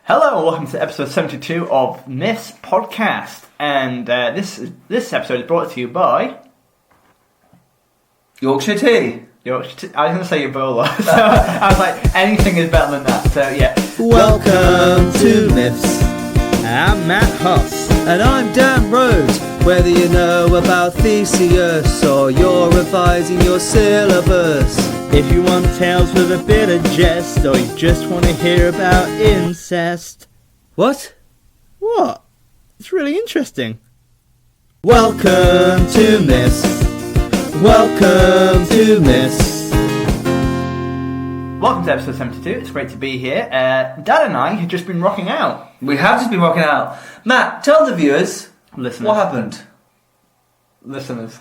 Hello and welcome to episode 72 of Miffs Podcast, and this episode is brought to you by Yorkshire Tea. I was going to say Ebola, so I was like, anything is better than that, so yeah. Welcome to Miffs. I'm Matt Huss. And I'm Dan Rhodes. Whether you know about Theseus or you're revising your syllabus, If you want tales with a bit of jest, or you just want to hear about incest. what? What? It's really interesting. Welcome to Miffs. Welcome to Miffs. Welcome to episode 72, it's great to be here. Dad and I have just been rocking out. We have just been rocking out. Matt, tell the viewers Listeners. what happened. Listeners.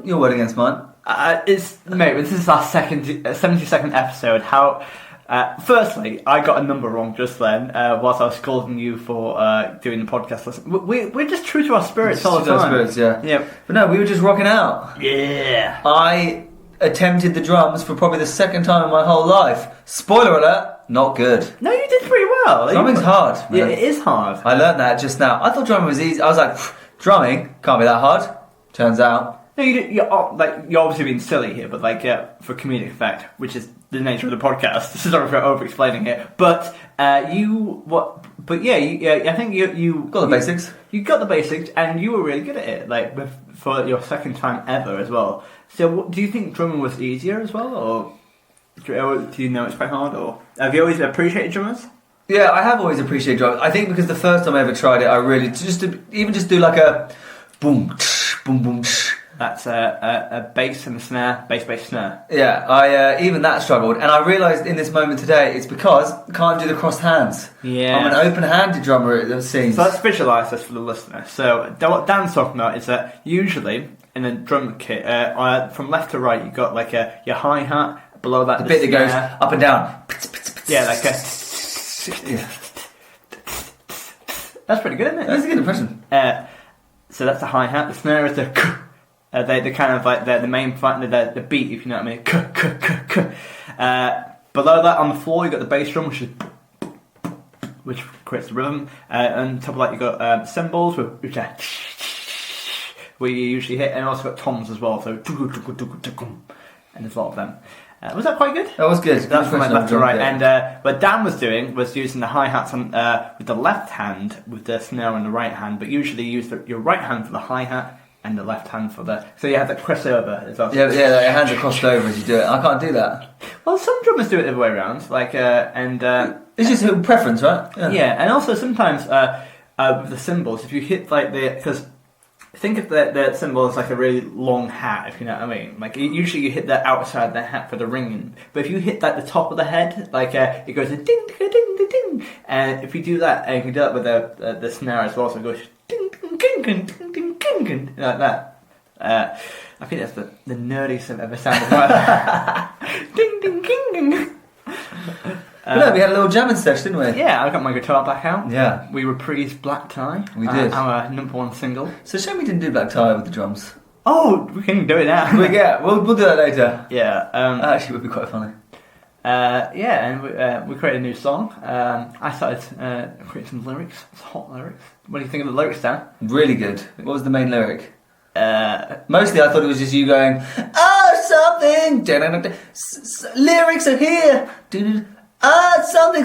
Your word against mine. This is our 72nd episode. Firstly, I got a number wrong just then, whilst I was scolding you for doing the podcast. Listen, we're just true to our spirits all the time. Spirits, yeah. Yeah. But no, we were just rocking out. Yeah. I attempted the drums for probably the second time in my whole life. Spoiler alert, not good. No, you did pretty well. Drumming's hard, man. Yeah, it is hard. I learned that just now. I thought drumming was easy. I was like, drumming can't be that hard. Turns out. No, you're obviously being silly here, but for comedic effect, which is the nature of the podcast. Sorry for over-explaining it, but I think you Got the basics. You got the basics, and you were really good at it, for your second time ever as well. So, do you think drumming was easier as well, or do you know it's quite hard, or have you always appreciated drummers? Yeah, I have always appreciated drumming. I think because the first time I ever tried it, I really just do like a boom, tsh, boom, boom. Tsh. That's a bass and a snare, bass, snare. Yeah, I even that struggled, and I realised in this moment today it's because I can't do the crossed hands. Yeah, I'm an open-handed drummer. It seems. So let's visualise this for the listener. So what Dan's talking about is that usually in a drum kit, from left to right, you've got your hi-hat, below that the bit that goes up and down. Yeah, Yeah. That's pretty good, isn't it? That's a good impression. So that's the hi-hat. The snare is the they're kind of like the main the beat, if you know what I mean. Below that on the floor, you've got the bass drum, which creates the rhythm. On top of that, you've got cymbals, which are where you usually hit, and also got toms as well. So and there's a lot of them. Was that quite good? That was good. That's from my left to right. Yeah. And what Dan was doing was using the hi-hats with the left hand, with the snare on the right hand, but usually you use your right hand for the hi-hat and the left hand for the... So you have that crossover as well. Yeah, like your hands are crossed over as you do it. I can't do that. Well, some drummers do it the other way around. It's just a preference, right? Yeah, and also sometimes with the cymbals, if you hit because... Think of the cymbal as like a really long hat, if you know what I mean. Usually you hit the outside of the hat for the ringing, but if you hit the top of the head, it goes a ding ding ding ding ding. And if you do that, and you can do that with the snare as well, so it goes ding ding ding ding ding ding ding ding like that. I think that's the nerdiest I've ever sounded. Ding ding ding ding. We had a little jamming session, didn't we? Yeah, I got my guitar back out. Yeah. We reprised Black Tie. We did. Our number one single. So shame we didn't do Black Tie with the drums. Oh, we can do it now. We'll do that later. Yeah. That actually would be quite funny. And we created a new song. I started creating some lyrics. It's hot lyrics. What do you think of the lyrics, Dan? Really good. What was the main lyric? Mostly I thought it was just you going, something. Lyrics are here.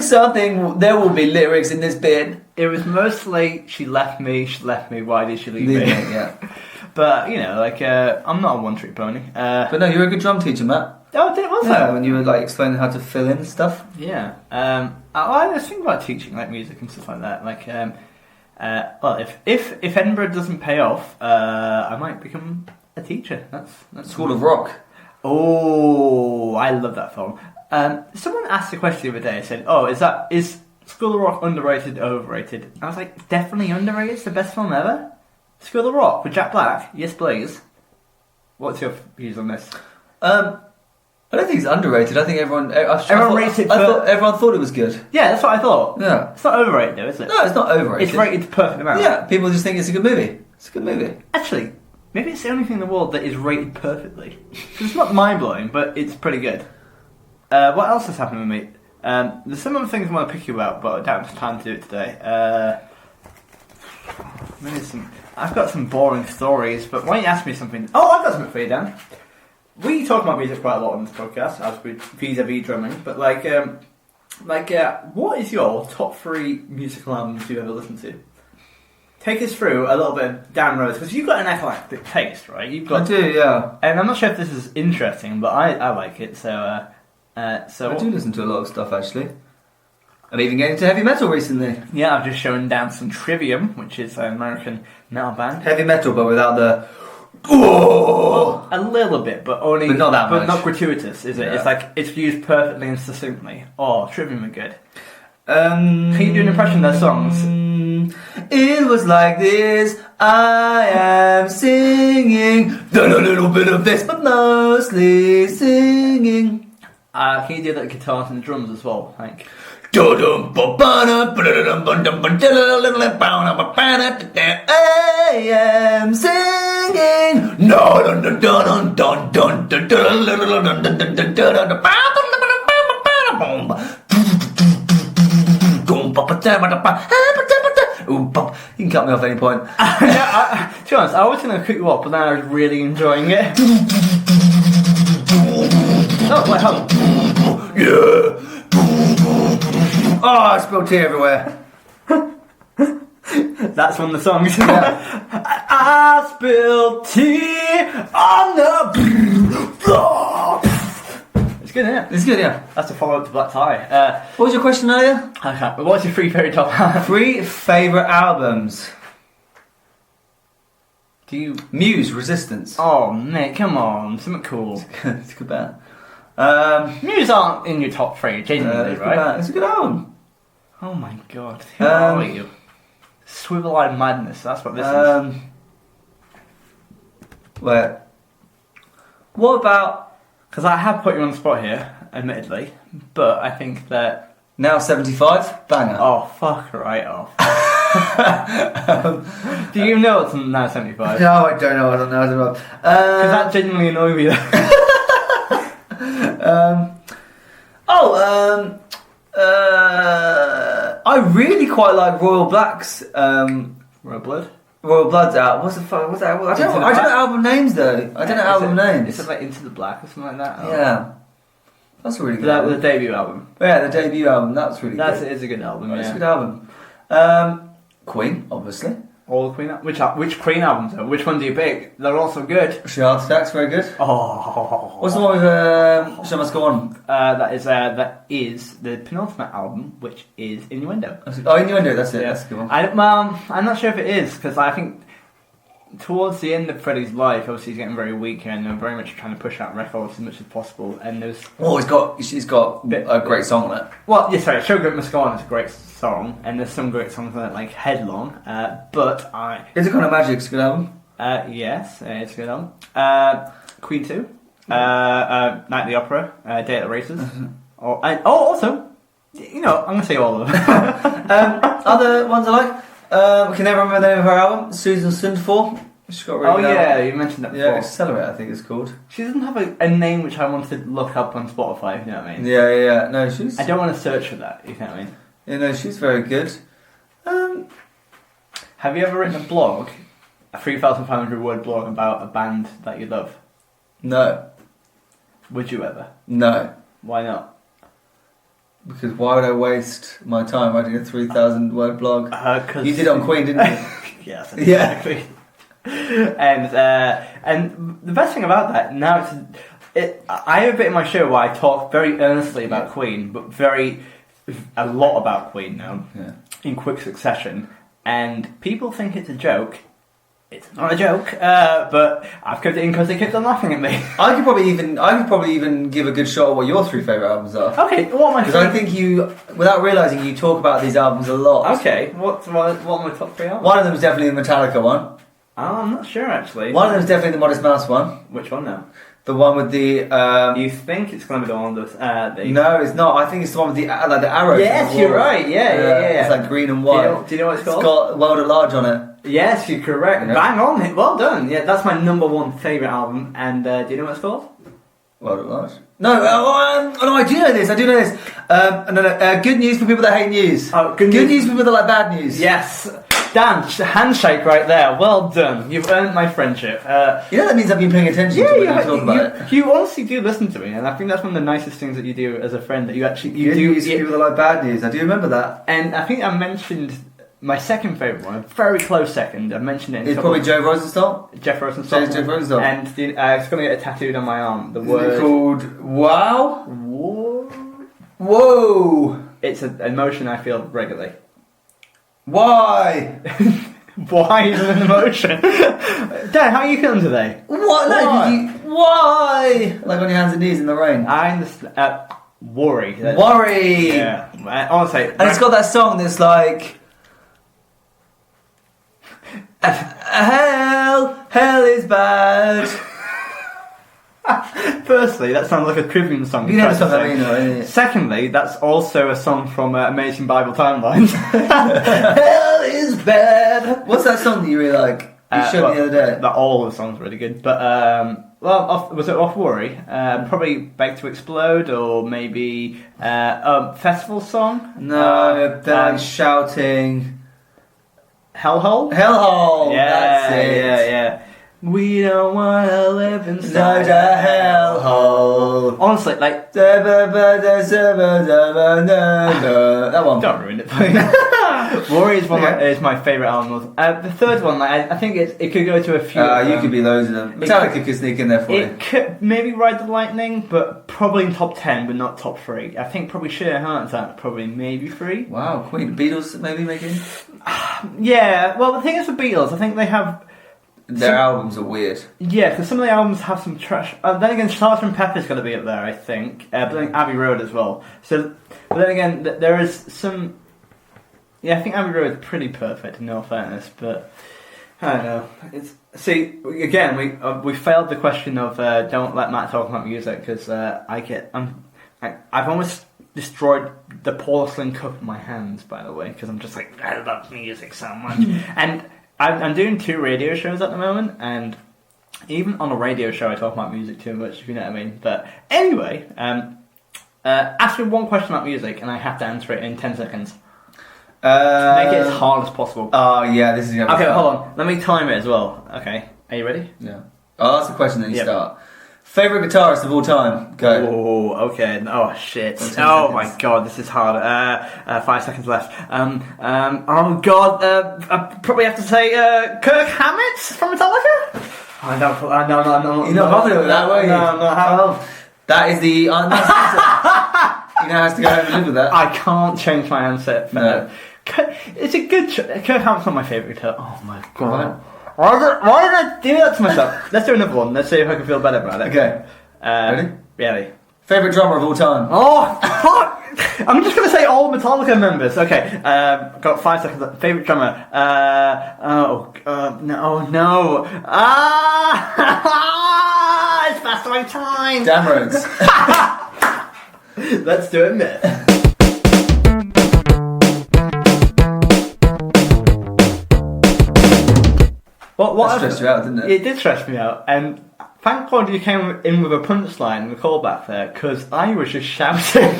Something. There will be lyrics in this bit. It was mostly, she left me, why did she leave me? Yeah. But, I'm not a one-trick pony. But no, you're a good drum teacher, Matt. Oh, was Yeah, that? when you were explaining how to fill in stuff. Yeah. I was thinking about teaching music and stuff like that. If Edinburgh doesn't pay off, I might become a teacher. That's School of Rock. Oh, I love that film. Someone asked a question the other day. Said, "Is School of Rock underrated, overrated?" I was like, "Definitely underrated. It's the best film ever." School of Rock with Jack Black. Yes, please. What's your views on this? I don't think it's underrated. I think everyone everyone thought it was good. Yeah, that's what I thought. Yeah, it's not overrated though, is it? No, it's not overrated. It's rated the perfect amount. Yeah, people just think it's a good movie. It's a good movie. Actually, maybe it's the only thing in the world that is rated perfectly. It's not mind blowing, but it's pretty good. What else has happened with me? There's some other things I want to pick you about, but I don't have time to do it today. I've got some boring stories, but why don't you ask me something? Oh, I've got something for you, Dan. We talk about music quite a lot on this podcast, as with vis-a-vis drumming, but what is your top 3 musical albums you've ever listened to? Take us through a little bit down roads, because you've got an eclectic taste, right? I do, yeah. And I'm not sure if this is interesting, but I like it, so I do listen to a lot of stuff, actually. I'm even getting into heavy metal recently. Yeah, I've just shown down some Trivium, which is an American metal band. Heavy metal, but without the... Oh! A little bit, but only... But not that much. But not gratuitous, is it? Yeah. It's like, it's used perfectly and succinctly. Oh, Trivium are good. Can you do an impression of their songs? It was like this, I am singing, done a little bit of this, but mostly singing. Can you do the guitars and the drums as well? Like... I am singing. No, dun dun dun dun dun dun dun You can cut me off any point. To be honest, I was going to cut you off, but then I was really enjoying it. Oh, wait, hold on. Yeah. Oh, I spilled tea everywhere. That's one of the songs. Yeah. I spilled tea on the floor. It's good, isn't it? It's good, yeah. That's a follow-up to Black Tie. What was your question earlier? Okay, but what's your 3 favourite top albums? 3 favourite albums. Do you... Muse, Resistance. Oh, Nick, come on. Something cool. It's a good band. Muse aren't in your top 3, genuinely, right? It's a good album. Oh my god. Who are you? Swivel-eyed madness, that's what this is. Where? What about... Because I have put you on the spot here, admittedly, but I think that... Now 75? Banger. Oh, fuck right off. Do you know it's Now 75? No, I don't know. Because that genuinely annoyed me. I really quite like Royal Black's Royal Blood? Royal Blood's out. What's the fuck? What's that? I don't know album names though. I don't know album names. Is it like Into the Black or something like that? Oh. Yeah, that's a really good. That album. was the debut album. Yeah, the debut album. That's really good. It is a good album. It's Yeah. a good album. Queen, obviously. All the Queen. Which Queen albums? Though? Which one do you pick? They're all so good. Heart Attacks, very good. Oh. What's the one with Show Must Go On? That is the penultimate album, which is Innuendo. Oh, Innuendo. That's it. Yeah. That's a good one. I'm not sure if it is, because I think towards the end of Freddie's life, obviously he's getting very weak, and they're very much trying to push out records as much as possible. And there's he's got a great song on it. Well, yeah, sorry, Show Must Go On is a great song, and there's some great songs on it, like Headlong. But Is it kind of Magic's a good album? Yes, it's a good album. Queen 2, Night at the Opera, Day at the Races. Also, I'm going to say all of them. Other ones I like. We can never remember the name of her album. Susan Sundford. She's got a really good album. You mentioned that before. Yeah, Accelerate, I think it's called. She doesn't have a name which I wanted to look up on Spotify, if you know what I mean. Yeah. No, she's... I don't want to search for that, if you know what I mean. Yeah, no, she's very good. Have you ever written a blog, a 3,500 word blog about a band that you love? No. Would you ever? No. Why not? Because why would I waste my time writing a 3,000 word blog? You did it on Queen, didn't you? Yes, exactly. Yeah. And the best thing about that, now I have a bit in my show where I talk very earnestly about Queen, but a lot about Queen now, in quick succession. And people think it's a joke. It's not a joke, but I've kept it in because they kept on laughing at me. I could probably even give a good shot at what your 3 favourite albums are. Okay, what am I? Because I think you, without realising, you talk about these albums a lot. Okay, what are my top 3 albums? One of them is definitely the Metallica one. Oh, I'm not sure actually. One of them is definitely the Modest Mouse one. Which one now? The one with the... You think it's going to be the one with No, it's not. I think it's the one with the arrows. Yes, you're right. Yeah. It's like green and white. Do you know what it's called? It's got World at Large on it. Yes, you're correct. Yeah. Bang on. Well done. Yeah, that's my number 1 favourite album. And do you know what it's called? What? No, no, I do know this. Good news for people that hate news. Oh, good news for people that like bad news. Yes. Dan, handshake right there. Well done. You've earned my friendship. That means I've been paying attention to when you talk about it. You honestly do listen to me, and I think that's one of the nicest things that you do as a friend. That you actually Good news for people that like bad news. I do remember that. And I think I mentioned my second favourite one, a very close second. I mentioned it. It's probably Joe Rosenstock. Jeff Rosenstock. Jeff Rosenstock. And it's going to get tattooed on my arm. The word Is it called Wow. Whoa. It's an emotion I feel regularly. Why? Why is it an emotion? Dan, how are you feeling today? What? Why? Like on your hands and knees in the rain. I understand. Worry. Worry. Yeah. Honestly. And it's got that song that's like... Hell is bad. Firstly, that sounds like a Tribune song. You never sung that either. Secondly, that's also a song from Amazing Bible Timelines. Hell is bad. What's that song that you really like? You showed me the other day. All the songs are really good, but was it off Worry? Probably Bake to Explode, or maybe festival song. No, they're like shouting. Hellhole. Hellhole. Yeah, that's it. Yeah. We don't wanna live inside the hellhole. Honestly, like that one. Don't ruin it, please. Worry is my favourite album. The third one, I think it could go to a few. You could be loads of them. Metallica could sneak in there for you. It could maybe Ride the Lightning, but probably in top 10, but not top 3. I think probably Sheer Heart Attack, probably maybe 3. Wow, Queen, Beatles maybe making. Yeah, well the thing is with Beatles, I think they have. Their albums are weird. Yeah, because some of the albums have some trash. Then again, Sgt. Pepper's got to be up there, I think. But then Abbey Road as well. So, but then again, there is some. Yeah, I think Abbey Road is pretty perfect, in no fairness. But I don't know. We failed the question of don't let Matt talk about music because I've almost destroyed the porcelain cup in my hands. By the way, because I'm just like I love music so much and. I'm doing 2 radio shows at the moment, and even on a radio show I talk about music too much, if you know what I mean. But anyway, ask me one question about music, and I have to answer it in 10 seconds. Make it as hard as possible. Oh, yeah, this is going to be Okay, fun. hold on. Let me time it as well. Okay, are you ready? Yeah. I'll ask the question, then you start. Favourite guitarist of all time? Go. Oh, okay. Oh, shit. Seconds. My god, this is hard. 5 seconds left. Oh god, I probably have to say Kirk Hammett from Metallica? No. You're not confident with that, were you? No. That is the answer. You now have to go home and live with that. I can't change my answer. No. It's a good... Kirk Hammett's not my favourite guitar. Oh my god. Why did I do that to myself? Let's do another one. Let's see if I can feel better about it. Okay. Ready? Ready. Favourite drummer of all time? Oh, fuck! I'm just going to say all Metallica members. Okay, got 5 seconds left. Favourite drummer? No. It's past my time! Dan Rhodes. Let's do it, Myth. That stressed you out, didn't it? It did stress me out, and thank God you came in with a punchline and a callback there, because I was just shouting.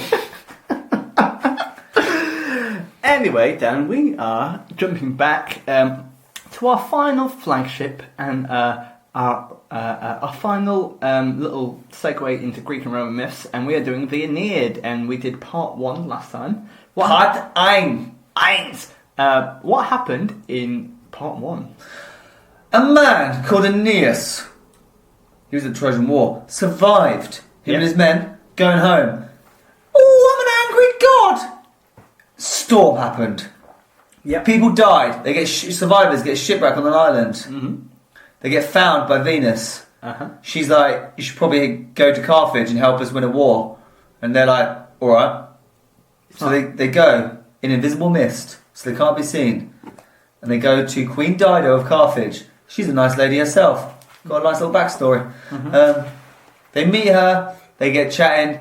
Anyway, Dan, we are jumping back to our final flagship and our final little segue into Greek and Roman myths, and we are doing the Aeneid, and we did part 1 last time. Part 1. What happened in part 1? A man called Aeneas, he was at the Trojan War, survived. Him and his men going home. Oh, I'm an angry god! Storm happened. Yep. People died. They get survivors get shipwrecked on an island. Mm-hmm. They get found by Venus. Uh-huh. She's like, you should probably go to Carthage and help us win a war. And they're like, all right. So they go in invisible mist, so they can't be seen. And they go to Queen Dido of Carthage. She's a nice lady herself. Got a nice little backstory. Mm-hmm. They meet her, they get chatting,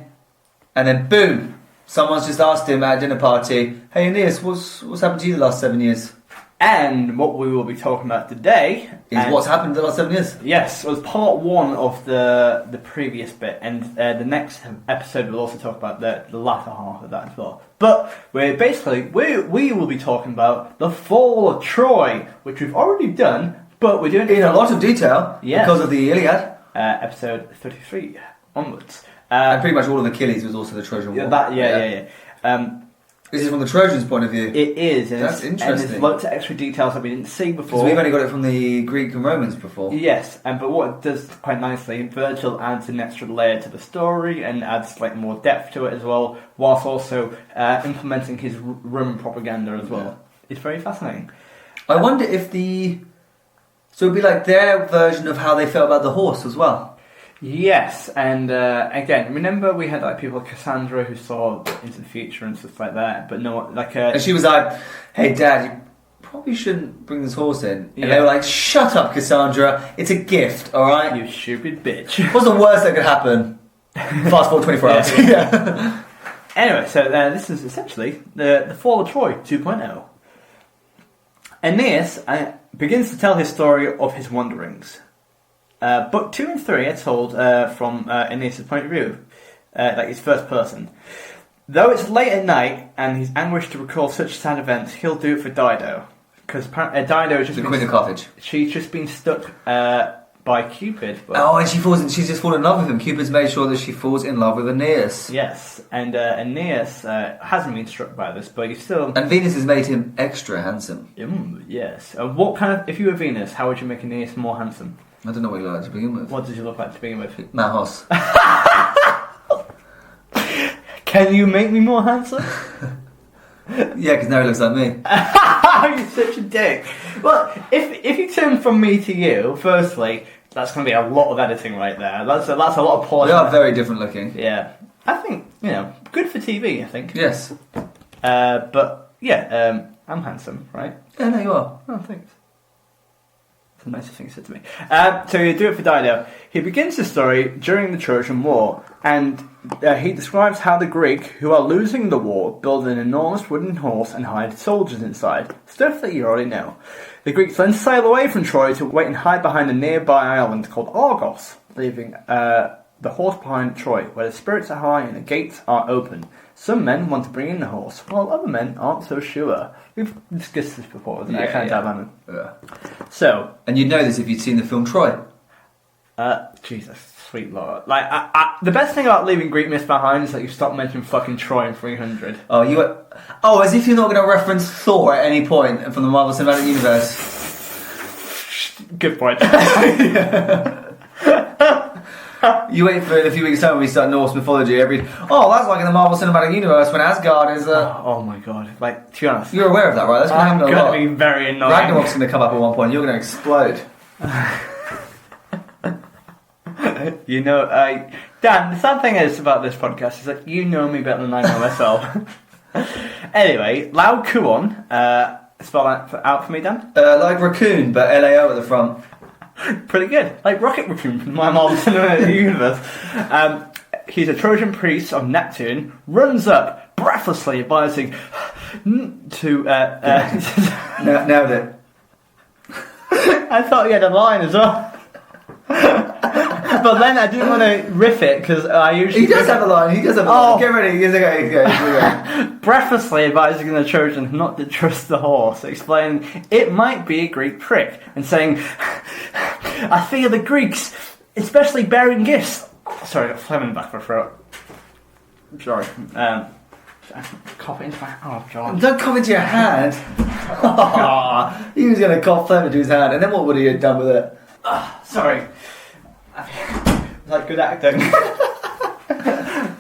and then boom, someone's just asked him at a dinner party, hey Aeneas, what's happened to you the last 7 years? And what we will be talking about today Is what's happened in the last 7 years. Yes, it was part one of the previous bit, and the next episode will also talk about the latter half of that as well. But we will be talking about the fall of Troy, which we've already done, but we're doing it In a lot of detail, because of the Iliad. Episode 33 onwards. And pretty much all of Achilles was also the Trojan War. This is from the Trojans' point of view. It is. And That's interesting. And there's lots of extra details that we didn't see before. Because we've only got it from the Greek and Romans before. Yes, but what it does quite nicely, Virgil adds an extra layer to the story and adds like more depth to it as well, whilst also implementing his Roman propaganda as well. Yeah. It's very fascinating. I wonder if so it'd be like their version of how they felt about the horse as well. Yes, and again, remember we had like people like Cassandra who saw into the future and stuff like that, but no, like and she was like, "Hey, Dad, you probably shouldn't bring this horse in." And they were like, "Shut up, Cassandra! It's a gift, all right? You stupid bitch." What's the worst that could happen? Fast forward 24 hours. Yeah. Anyway, so this is essentially the Fall of Troy 2.0. Aeneas begins to tell his story of his wanderings. Book 2 and 3 are told from Aeneas' point of view, like his first person. Though it's late at night and he's anguished to recall such sad events, he'll do it for Dido. Because Dido is just the Queen of Carthage. She's just been stuck by Cupid. And she's just fallen in love with him. Cupid's made sure that she falls in love with Aeneas. Yes, and Aeneas hasn't been struck by this, but he's still... And Venus has made him extra handsome. Yes. What kind of... If you were Venus, how would you make Aeneas more handsome? I don't know what he looked like to begin with. What did you look like to begin with? Matt Hoss. Can you make me more handsome? Yeah, because now he looks like me. You're such a dick. Well, if you turn from me to you, firstly, that's going to be a lot of editing right there. That's a lot of polishing. We are very different looking. Yeah. I think, good for TV, I think. Yes. But, yeah, I'm handsome, right? Yeah, no, you are. Oh, thanks. That's the nicest thing he said to me. So you do it for Dido. He begins the story during the Trojan War, and he describes how the Greek, who are losing the war, build an enormous wooden horse and hide soldiers inside. Stuff that you already know. The Greeks then sail away from Troy to wait and hide behind a nearby island called Argos, leaving the horse behind Troy, where the spirits are high and the gates are open. Some men want to bring in the horse, while other men aren't so sure. We've discussed this before, isn't it? Yeah. So, and you'd know this if you'd seen the film Troy. Jesus, sweet lord! Like, the best thing about leaving Greek myths behind is that you stop mentioning fucking Troy in 300. As if you're not going to reference Thor at any point from the Marvel Cinematic Universe. Good point. You wait for a few weeks' time when we start Norse mythology. That's like in the Marvel Cinematic Universe when Asgard is. Oh my god! Like, to be honest, you're aware of that, right? That's going to happen a lot. I'm going to be very annoying. Ragnarok's going to come up at one point. You're going to explode. Dan, the sad thing is about this podcast is that you know me better than I know myself. Anyway, Lao Kuon, spell out for me, Dan. Like raccoon, but LAO at the front. Pretty good. Like Rocket Raccoon from my Marvel Cinematic Universe. He's a Trojan priest of Neptune, runs up, breathlessly advising to... Nailed it. I thought he had a line as well. But then I didn't want to riff it because I usually... He does have a line. Get ready. Here's a go. Breathlessly advising the Trojans not to trust the horse, explaining it might be a Greek trick, and saying, I fear the Greeks, especially bearing gifts. Sorry, I got phlegm in the back of my throat. I'm sorry. Cough it into my... Oh, God. Don't cough into your hand. He was going to cough phlegm into his hand, and then what would he have done with it? Sorry. Like good acting.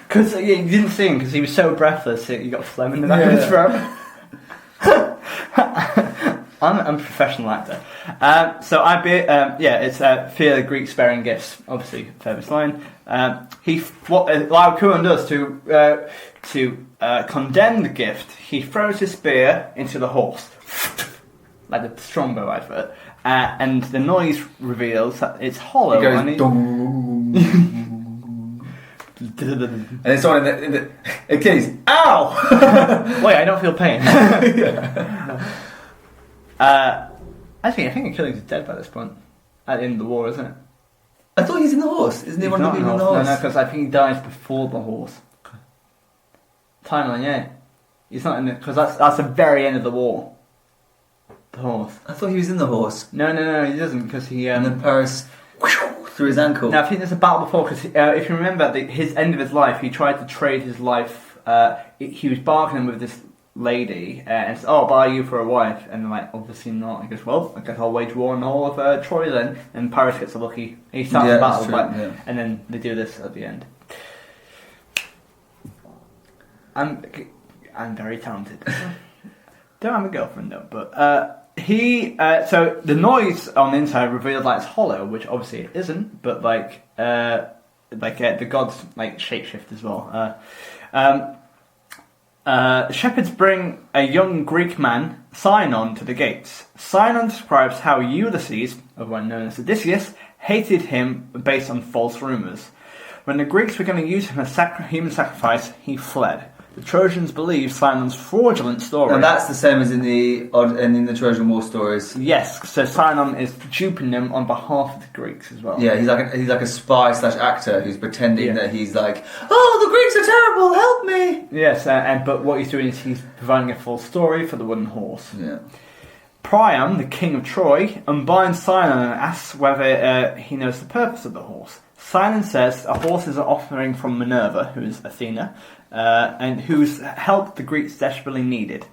Because you didn't sing because he was so breathless you got phlegm in the back of his throat. I'm a professional actor. So it's fear the Greeks bearing gifts. Obviously, famous line. What Lao Kuan does to condemn the gift, he throws his spear into the horse, like the Strongbow advert. And the noise reveals that it's hollow. It goes dong. And then someone in the Achilles, ow! Wait, I don't feel pain. Actually, I think Achilles is dead by this point. At the end of the war, isn't it? I thought he's in the horse. Isn't he one of the people in the horse? No, because I think he dies before the horse. Timeline, yeah. He's not in the... Because that's the very end of the war. The horse. I thought he was in the horse. No, he doesn't, because he... and then Paris... through his ankle. No, I think there's a battle before, because if you remember, his end of his life, he tried to trade his life... he was bargaining with this lady, and said, "Oh, I'll buy you for a wife," and they're like, "Obviously not." He goes, "Well, I guess I'll wage war on the whole of Troy then," and Paris gets a lucky. He starts the battle, and then they do this at the end. I'm very talented. Don't have a girlfriend though, but so the noise on the inside revealed like it's hollow, which obviously it isn't, but the gods like shapeshift as well. Shepherds bring a young Greek man, Sinon, to the gates. Sinon describes how Ulysses, otherwise known as Odysseus, hated him based on false rumours. When the Greeks were going to use him as human sacrifice, he fled. The Trojans believe Sinon's fraudulent story. And that's the same as in the Trojan War stories. Yes, so Sinon is duping them on behalf of the Greeks as well. Yeah, he's like a spy / actor who's pretending that he's like, "Oh, the Greeks are terrible, help me!" Yes, but what he's doing is he's providing a false story for the wooden horse. Yeah. Priam, the king of Troy, unbinds Sinon and asks whether he knows the purpose of the horse. Sinon says a horse is an offering from Minerva, who is Athena, and whose help the Greeks desperately needed.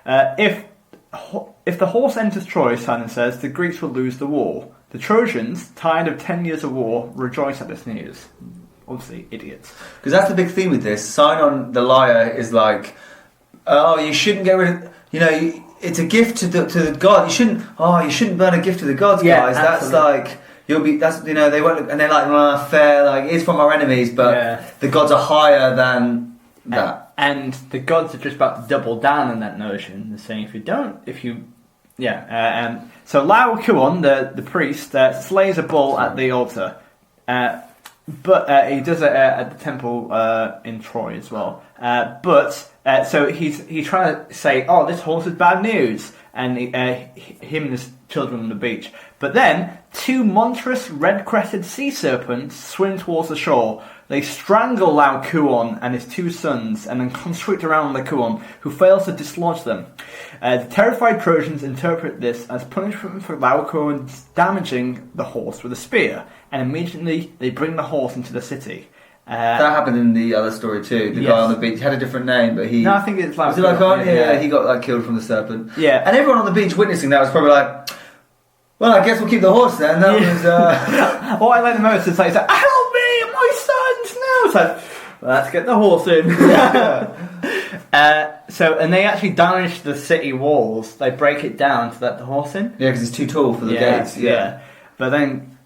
If the horse enters Troy, Sinon says, the Greeks will lose the war. The Trojans, tired of 10 years of war, rejoice at this news. Obviously, idiots. Because that's the big theme with this. Sinon, the liar, is like, "Oh, you shouldn't get rid of... it's a gift to the god. You shouldn't burn a gift to the gods, guys. Absolutely. That's like... they won't look, and they're like, fair, like, it's from our enemies, but the gods are higher than that. And the gods are just about to double down on that notion. They're saying, so Lao Kuon, the priest, slays a bull at the altar, but he does it at the temple in Troy as well. So he's trying to say, "Oh, this horse is bad news," and him and his children on the beach. But then, two monstrous red-crested sea serpents swim towards the shore. They strangle Lao Kuon and his two sons, and then constrict around the Kuon, who fails to dislodge them. The terrified Trojans interpret this as punishment for Lao Kuon damaging the horse with a spear, and immediately they bring the horse into the city. That happened in the other story too. The guy on the beach had a different name, but he... No, I think it's Lao Kuon. Was it Lao Kuon? Yeah, he got killed from the serpent. Yeah. And everyone on the beach witnessing that was probably like, "Well, I guess we'll keep the horse then." That was... What I like the most is like, "Help me, my sons now!" It's like, "Let's get the horse in." And they actually damage the city walls. They break it down to let the horse in. Yeah, because it's too tall for the gates. Yeah. But then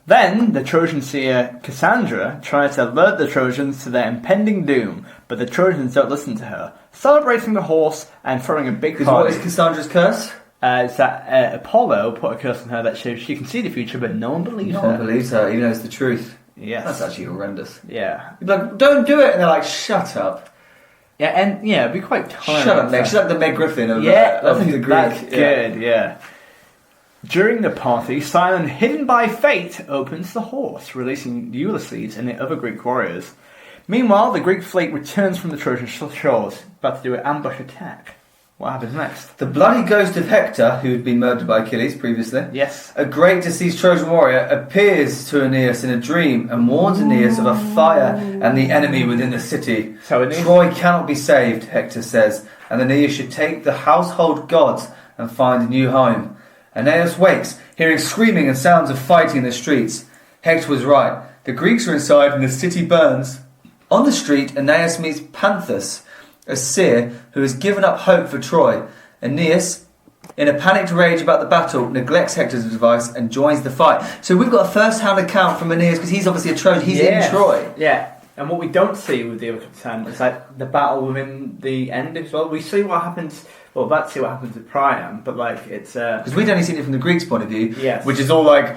the Trojan seer Cassandra tries to alert the Trojans to their impending doom, but the Trojans don't listen to her, celebrating the horse and throwing a big party. Because what is Cassandra's curse? It's that Apollo put a curse on her that she can see the future, but no one believes her. No one believes her, even though it's the truth. Yes. That's actually horrendous. Yeah. You'd be like, "Don't do it," and they're like, "Shut up." Yeah, and it'd be quite tiring. Shut up, Meg. She's like the Meg Griffin of the Greek. That's good, yeah. During the party, Sinon, hidden by fate, opens the horse, releasing Ulysses and the other Greek warriors. Meanwhile, the Greek fleet returns from the Trojan shores, about to do an ambush attack. What happens next? The bloody ghost of Hector, who had been murdered by Achilles previously, yes, a great deceased Trojan warrior, appears to Aeneas in a dream and warns Aeneas of a fire and the enemy within the city. So Aeneas... Troy cannot be saved, Hector says, and Aeneas should take the household gods and find a new home. Aeneas wakes, hearing screaming and sounds of fighting in the streets. Hector was right. The Greeks are inside and the city burns. On the street, Aeneas meets Panthus, a seer who has given up hope for Troy. Aeneas, in a panicked rage about the battle, neglects Hector's advice and joins the fight. So we've got a first-hand account from Aeneas, because he's obviously a Trojan. He's in Troy. Yeah, and what we don't see with the other hand is like the battle within the end as well. We see what happens... Well, let's see what happens with Priam, but like it's... Because we'd only seen it from the Greeks' point of view, yes, which is all like...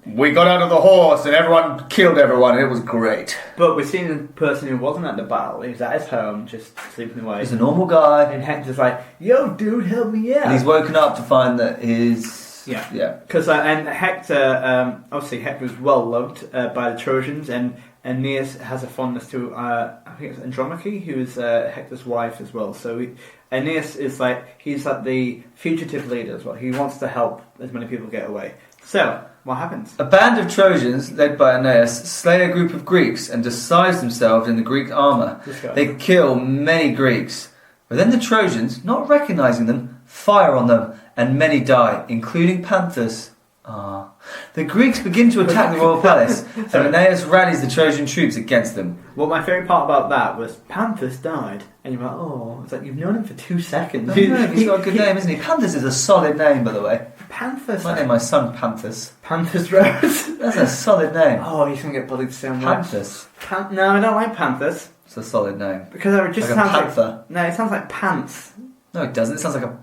We got out of the horse and everyone killed everyone. It was great. But we're seeing the person who wasn't at the battle. He was at his home, just sleeping away. He's a normal guy. And Hector's like, yo, dude, help me out. And he's woken up to find that his... Yeah. Because and Hector, obviously Hector was well loved by the Trojans, and Aeneas has a fondness to, I think it's Andromache, who is Hector's wife as well. So Aeneas is he's like the fugitive leader as well. He wants to help as many people get away. So, what happens? A band of Trojans, led by Aeneas, slay a group of Greeks and disguise themselves in the Greek armour. They kill many Greeks. But then the Trojans, not recognising them, fire on them, and many die, including Panthers. The Greeks begin to attack the royal palace, and Aeneas rallies the Trojan troops against them. Well, my favourite part about that was Panthers died, and you're like, oh, it's like you've known him for 2 seconds. No, he's got a good name, isn't he? Panthers is a solid name, by the way. Panthers. I name my son Panthers. Panthers Rose. That's a solid name. Oh, he's gonna get bullied so much. Panthers. No, I don't like Panthers. It's a solid name. Because it just like sounds a panther. like... No, it sounds like pants. No, it doesn't. It sounds like a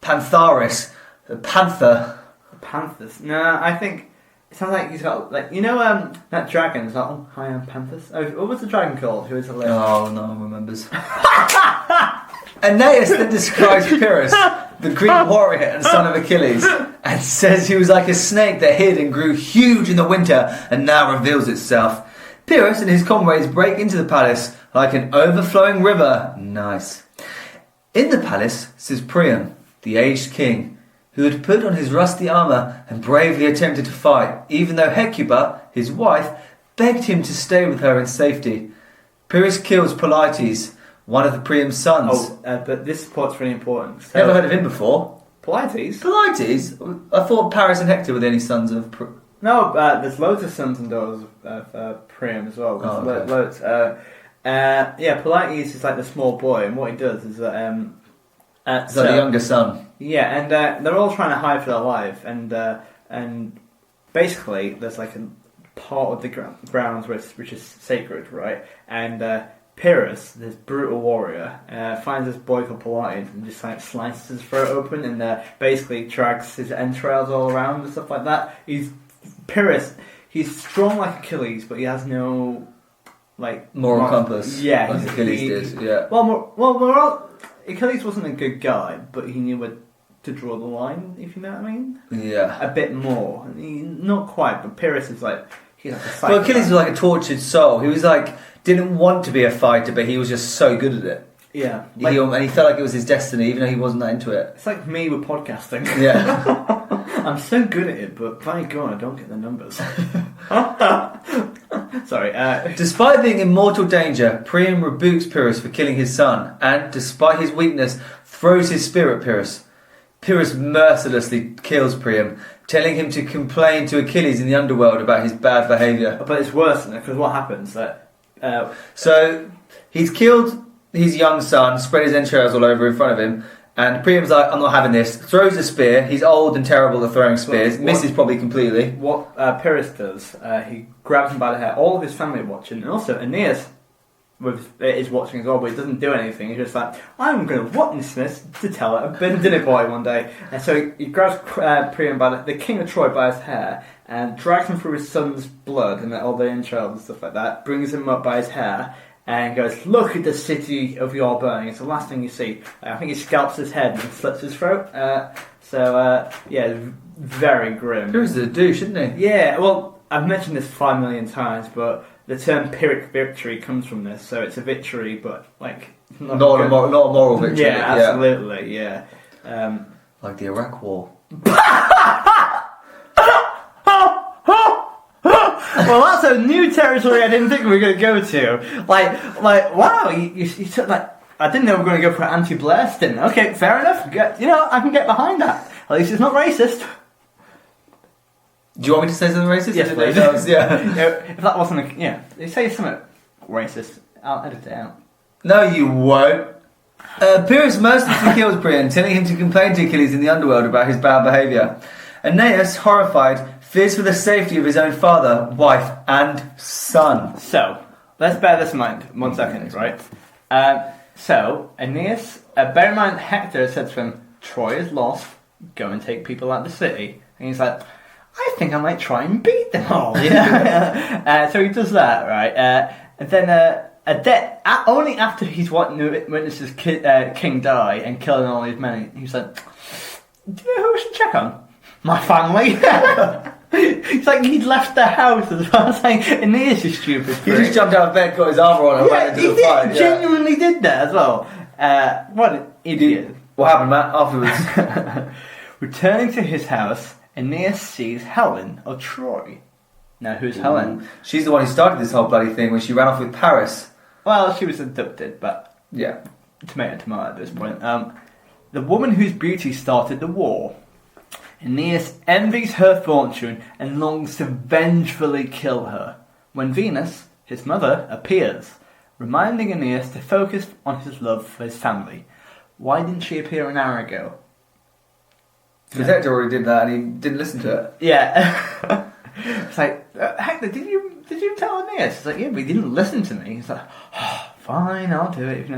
pantharis. A panther. Panthers. No, I think... It sounds like he's got... that dragon is like, oh, hi, I'm Panthers. Oh, what was the dragon called? Who was the list? Oh, no one remembers. Aeneas then describes Pyrrhus, the Greek warrior and son of Achilles, and says he was like a snake that hid and grew huge in the winter and now reveals itself. Pyrrhus and his comrades break into the palace like an overflowing river. Nice. In the palace sits Priam, the aged king, who had put on his rusty armour and bravely attempted to fight, even though Hecuba, his wife, begged him to stay with her in safety. Pyrrhus kills Polites, one of the Priam's sons. Oh, but this part's really important. So, Never heard of him before. Polites? Polites? I thought Paris and Hector were the only sons of... No, there's loads of sons and daughters of Priam as well. Oh, okay. Loads. Polites is like the small boy, and what he does is that... Is that the younger son? Yeah, and they're all trying to hide for their life, and basically there's like a part of the grounds which is sacred, right? And Pyrrhus, this brutal warrior, finds this boy called Polites and just like slices his throat open and basically drags his entrails all around and stuff like that. Pyrrhus, he's strong like Achilles, but he has no moral compass. Yeah, like Achilles did. Yeah. Achilles wasn't a good guy, but he knew where to draw the line, if you know what I mean. Yeah. A bit more. Not quite, but Pyrrhus is like... He's like a psychopath. Well, Achilles was like a tortured soul. He was didn't want to be a fighter, but he was just so good at it. Yeah. And he felt like it was his destiny, even though he wasn't that into it. It's like me with podcasting. Yeah. I'm so good at it, but by God, I don't get the numbers. Sorry. Despite being in mortal danger, Priam rebukes Pyrrhus for killing his son, and, despite his weakness, throws his spear at Pyrrhus. Pyrrhus mercilessly kills Priam, telling him to complain to Achilles in the underworld about his bad behaviour. But it's worse than that, because what happens? So, he's killed his young son, spread his entrails all over in front of him, and Priam's like, I'm not having this. Throws a spear. He's old and terrible at throwing spears. Misses probably completely. What Pyrrhus does, he grabs him by the hair. All of his family are watching, and also Aeneas is watching as well, but he doesn't do anything. He's just like, I'm going to witness this to tell a dinner party one day. And so he grabs Priam by the king of Troy by his hair and drags him through his son's blood and all the entrails and stuff like that. Brings him up by his hair. And goes, look at the city of your burning. It's the last thing you see. I think he scalps his head and slits his throat. Very grim. Pyrrhus is a douche, isn't he? Yeah, well, I've mentioned this 5 million times, but the term Pyrrhic victory comes from this. So it's a victory, but not a moral victory. Yeah, absolutely, yeah. Like the Iraq War. Well, that's a new territory I didn't think we were going to go to. Wow, you took I didn't know we were going to go for an anti-Blair stint. Okay, fair enough. I can get behind that. At least it's not racist. Do you want me to say something racist? Yes, please. If that wasn't you say something racist, I'll edit it out. No, you won't. Pyrrhus mercilessly kills Priam, telling him to complain to Achilles in the underworld about his bad behaviour. Aeneas, horrified, fears for the safety of his own father, wife, and son. So, let's bear this in mind. 1 second, right? So, Aeneas, bear in mind, Hector said to him, Troy is lost, go and take people out of the city. And he's like, I think I might try and beat them all. So he does that, right? And then only after he's witnesses king die and killing all his men, he's like, do you know who we should check on? My family. It's like he'd left the house as well. It's like, Aeneas is stupid. He just jumped out of bed, got his armour on, and ran into the fight. He genuinely did that as well. What an idiot. What happened, Matt, afterwards? Returning to his house, Aeneas sees Helen of Troy. Now, who's Helen? She's the one who started this whole bloody thing when she ran off with Paris. Well, she was abducted, but... Yeah. Tomato at this point. The woman whose beauty started the war. Aeneas envies her fortune and longs to vengefully kill her, when Venus, his mother, appears, reminding Aeneas to focus on his love for his family. Why didn't she appear an hour ago? Because Hector already did that and he didn't listen to it. Yeah. It's like, Hector, did you tell Aeneas? It's like, yeah, but he didn't listen to me. He's like, oh, fine, I'll do it.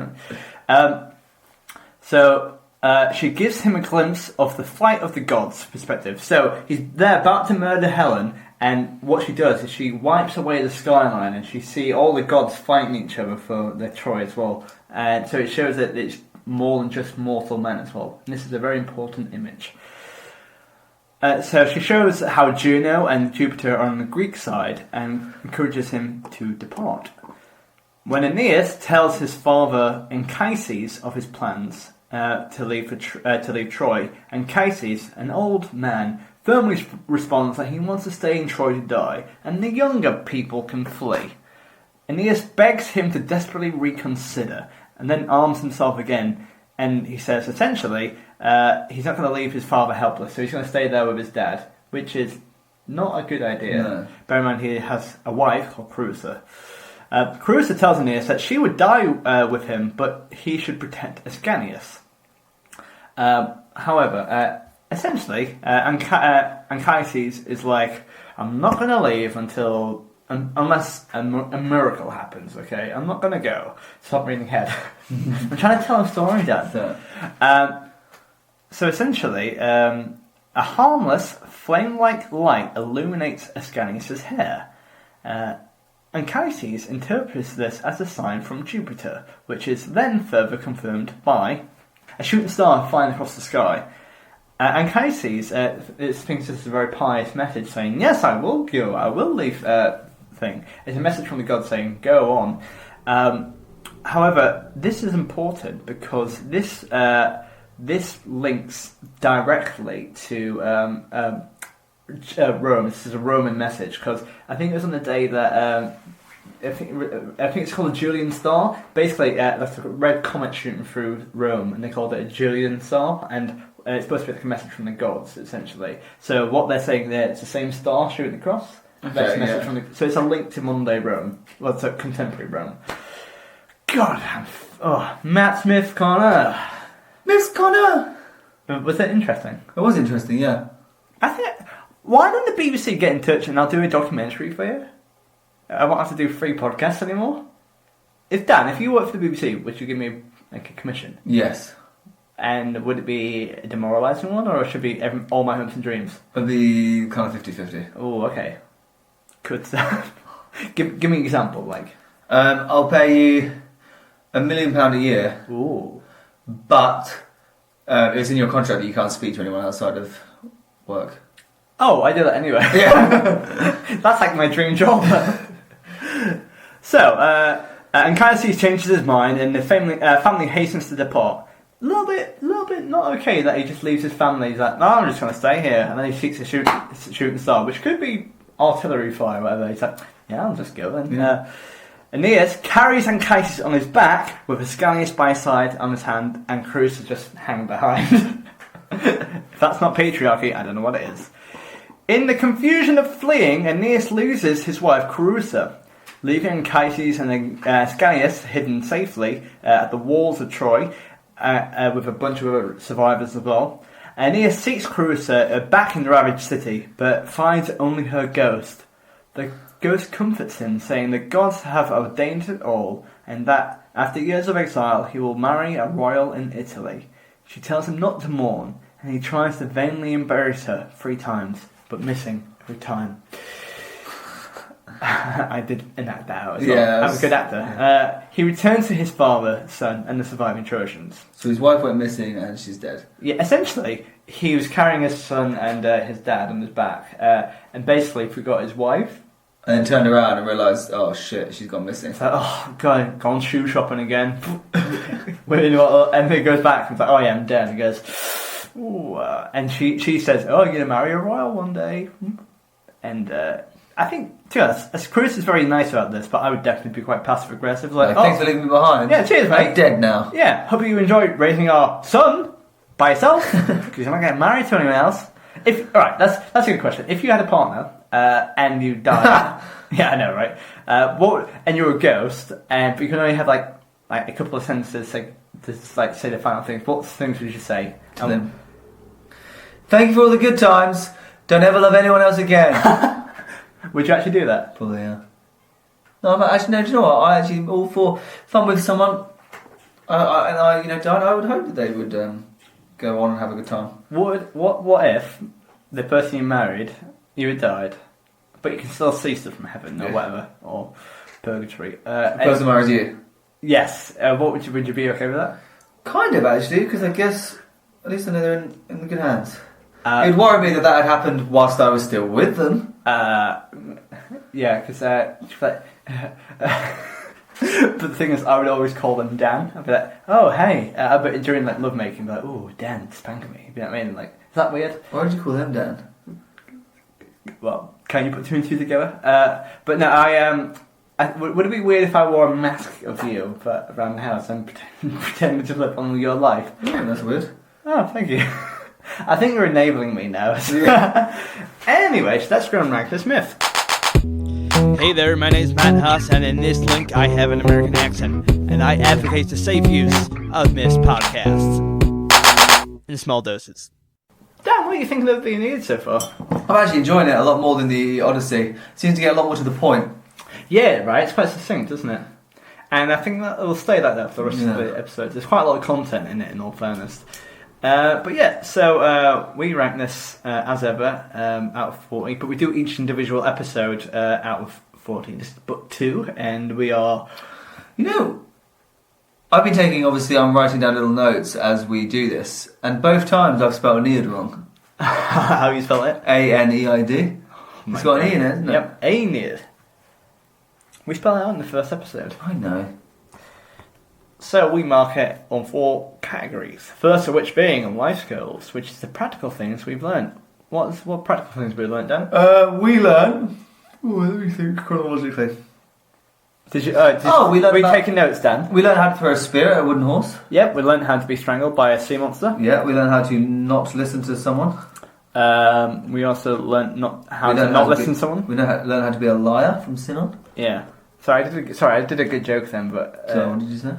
She gives him a glimpse of the flight of the gods perspective. So he's there about to murder Helen, and what she does is she wipes away the skyline, and she see all the gods fighting each other for their Troy as well. And so it shows that it's more than just mortal men as well. And this is a very important image. So she shows how Juno and Jupiter are on the Greek side and encourages him to depart. When Aeneas tells his father Anchises of his plans to leave Troy, Anchises, an old man, firmly responds that he wants to stay in Troy to die, and the younger people can flee. Aeneas begs him to desperately reconsider, and then arms himself again, and he says essentially he's not going to leave his father helpless, so he's going to stay there with his dad, which is not a good idea. No. Bear in mind he has a wife called Creusa. Creusa tells Aeneas that she would die with him, but he should protect Ascanius. However, essentially, Anchises is like, I'm not going to leave unless a miracle happens, okay? I'm not going to go. Stop reading ahead. I'm trying to tell a story, Dad. So essentially, a harmless, flame-like light illuminates Ascanius' hair. Anchises interprets this as a sign from Jupiter, which is then further confirmed by a shooting star flying across the sky. Anchises thinks this is a very pious message, saying, yes, I will go, I will leave thing. It's a message from the gods saying, go on. However, this is important because this links directly to Rome. This is a Roman message because I think it was on the day that I think it's called a Julian star. Basically, that's a red comet shooting through Rome, and they called it a Julian star, and it's supposed to be like a message from the gods, essentially. So what they're saying there, it's the same star shooting across. Okay, yeah. So it's a link to modern day Rome. Well, it's a contemporary Rome. God, Matt Smith Corner. Miss Connor. Was that interesting? It was interesting, yeah. I think. Why don't the BBC get in touch and I'll do a documentary for you? I won't have to do free podcasts anymore. If you work for the BBC, would you give me like a commission? Yes. And would it be a demoralising one, or should it be all my hopes and dreams? It'd be kind of 50-50. Oh, okay. Good stuff. give me an example, like. I'll pay you £1 million a year. Ooh. But it's in your contract that you can't speak to anyone outside of work. Oh, I do that anyway. Yeah. That's like my dream job. So, Anchises changes his mind, and the family hastens to depart. A little bit not okay that he just leaves his family. He's like, no, I'm just going to stay here. And then he seeks a shooting star, which could be artillery fire or whatever. He's like, yeah, I'll just go then. Yeah. Aeneas carries Anchises on his back with Ascanius by his side on his hand, and Creusa just hang behind. If that's not patriarchy, I don't know what it is. In the confusion of fleeing, Aeneas loses his wife Creusa, leaving Anchises and Ascanius hidden safely at the walls of Troy with a bunch of other survivors as well. Aeneas seeks Creusa back in the ravaged city, but finds only her ghost. The ghost comforts him, saying the gods have ordained it all, and that after years of exile he will marry a royal in Italy. She tells him not to mourn, and he tries to vainly embrace her 3 times. but missing every time. I did enact that out as well. Yeah, I'm a good actor. He returns to his father, son, and the surviving Trojans. So his wife went missing and she's dead. Yeah, essentially, he was carrying his son and his dad on his back, and basically forgot his wife. And then turned around and realised, oh shit, she's gone missing. It's like, oh, gone shoe shopping again. And he goes back and he's like, oh yeah, I'm dead. And he goes, ooh, and she says, oh, you're going to marry a royal one day. And I think, to be honest, Chris is very nice about this, but I would definitely be quite passive aggressive. Like, thanks for leaving me behind. Yeah, cheers, mate. I'm dead now. Yeah, hope you enjoyed raising our son by yourself, because you're not getting married to anyone else. Alright, that's a good question. If you had a partner and you died, yeah, I know, right? And you were a ghost, but you can only have like a couple of sentences to say the final things. What things would you say to them? Thank you for all the good times. Don't ever love anyone else again. Would you actually do that? Probably, yeah. No, do you know what? I actually am all for fun with someone. I would hope that they would go on and have a good time. What if the person you married, you had died, but you can still see stuff from heaven or whatever, or purgatory? The person marries you? Yes. Would you be okay with that? Kind of, actually, because I guess at least I know they're in good hands. It would worry me that had happened whilst I was still with them. Yeah, because but the thing is, I would always call them Dan. I'd be like, oh hey, but during like lovemaking, be like, oh Dan, spank me. You know what I mean? Like, is that weird? Why did you call them Dan? Well, can you put two and two together? But no, would it be weird if I wore a mask of you around the house and pretended to live on your life? Yeah, that's weird. Oh, thank you. I think you're enabling me now. Anyway, so let's go and rank this myth. Hey there, my name's Matt Huss, and in this link I have an American accent, and I advocate the safe use of Myths podcasts. In small doses. Dan, what do you think of the Aeneid so far? I'm actually enjoying it a lot more than the Odyssey. Seems to get a lot more to the point. Yeah, right, it's quite succinct, isn't it? And I think that it'll stay like that for the rest of the episodes. There's quite a lot of content in it, in all fairness. But yeah, so we rank this as ever out of 40, but we do each individual episode out of 40. This is book 2, and we are... I've been I'm writing down little notes as we do this, and both times I've spelled Aeneid wrong. How you spell it? Aeneid. It's got an E in it, isn't it? Yep, Aeneid. We spell it out in the first episode. I know. So we mark it on 4 categories. First of which being life skills, which is the practical things we've learned. What practical things we learned, Dan? We learned... let me think chronologically. We learned were you taking notes, Dan? We learned how to throw a spear at a wooden horse. Yep, we learned how to be strangled by a sea monster. Yeah, we learned how to not listen to someone. We also learned how to not listen to someone. We learned how to be a liar from Sinon. Yeah. Sorry, I did a good joke then, but... So what did you say?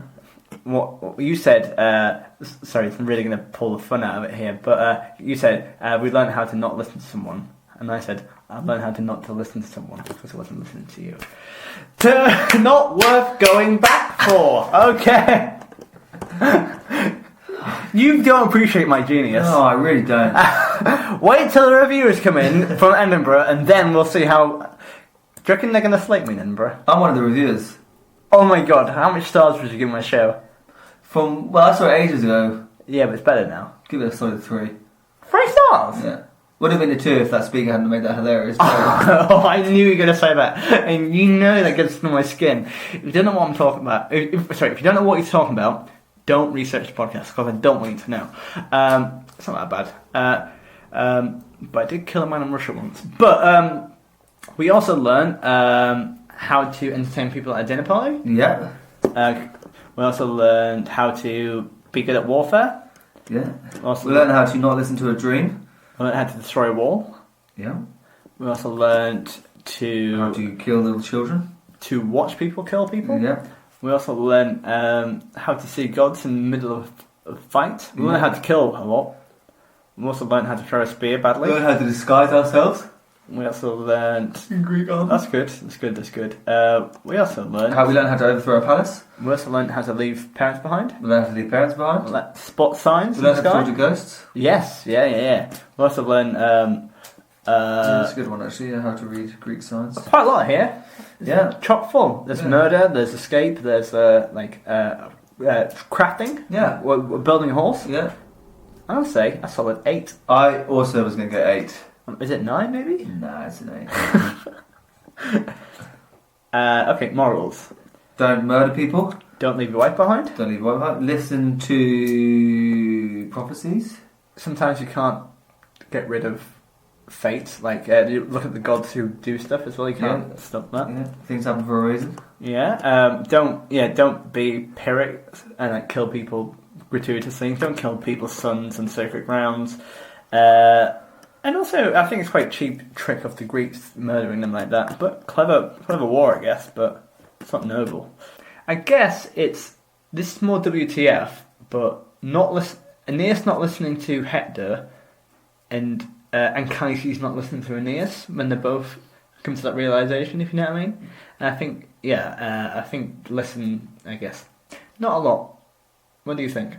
What you said, sorry, I'm really going to pull the fun out of it here, but you said, we learned how to not listen to someone, and I said, I've learned how to not to listen to someone, because I wasn't listening to you. Not worth going back for, okay. You don't appreciate my genius. No, I really don't. Wait till the reviewers come in from Edinburgh, and then we'll see how... Do you reckon they're going to slate me in Edinburgh? I'm one of the reviewers. Oh my god, how much stars would you give my show? I saw it ages ago. Yeah, but it's better now. Give it a solid 3. 3 stars? Yeah. Would have been a 2 if that speaker hadn't made that hilarious. Oh, I knew you were going to say that. And you know that gets under my skin. If you don't know what I'm talking about... if you don't know what he's talking about, don't research the podcast, because I don't want you to know. It's not that bad. But I did kill a man in Russia once. But we also learned how to entertain people at a dinner party. Yeah. We also learned how to be good at warfare. Yeah. We learned how to not listen to a dream. We learned how to destroy a wall. Yeah. We also learned how to kill little children. To watch people kill people. Yeah. We also learned how to see gods in the middle of a fight. We learned how to kill a lot. We also learned how to throw a spear badly. We learned how to disguise ourselves. We also learned... In Greek army. That's good. We also learned... We learned how to overthrow a palace. We also learned how to leave parents behind. We learned how to leave parents behind. Spot signs We learned how to talk to ghosts. Yes, yeah. We also learned That's a good one actually. How to read Greek signs. Quite a lot here. Yeah. Chock full. There's murder, there's escape, there's crafting. Yeah. We're building a horse. Yeah. I'll say a solid 8. I also was going to get 8. Is it 9 maybe? Nah, it's an 8. Okay, morals. Don't murder people. Don't leave your wife behind. Don't leave your wife behind. Listen to prophecies. Sometimes you can't get rid of fate. Like, you look at the gods who do stuff as well. You can't stop that. Yeah. Things happen for a reason. Yeah. Don't be Pyrrhic and like kill people gratuitously. Don't kill people's sons and sacred grounds. And also, I think it's quite a cheap trick of the Greeks murdering them like that. But clever war, I guess. But it's not noble. I guess this is more WTF, but Aeneas not listening to Hector, and Anchises not listening to Aeneas when they both come to that realization, if you know what I mean. And I think, listen, I guess. Not a lot. What do you think?